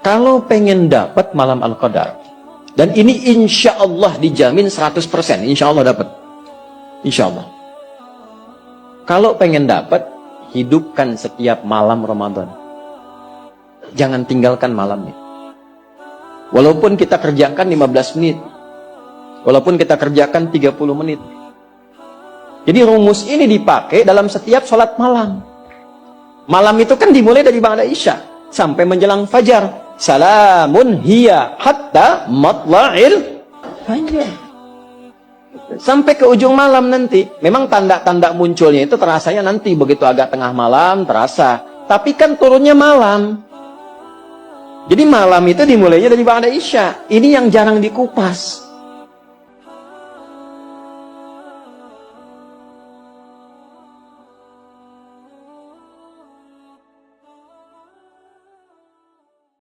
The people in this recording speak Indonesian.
Kalau pengen dapat malam Al-Qadar, dan ini insya Allah dijamin 100%, insya Allah dapat. Insya Allah. Kalau pengen dapat, hidupkan setiap malam Ramadan. Jangan tinggalkan malamnya. Walaupun kita kerjakan 15 menit. Walaupun kita kerjakan 30 menit. Jadi rumus ini dipakai dalam setiap sholat malam. Malam itu kan dimulai dari ba'da isya sampai menjelang fajar. Salamun hiya hatta matla'il fajar. Sampai ke ujung malam nanti. Memang tanda-tanda munculnya itu terasanya nanti begitu agak tengah malam terasa. Tapi kan turunnya malam. Jadi malam itu dimulainya dari ba'da isya. Ini yang jarang dikupas.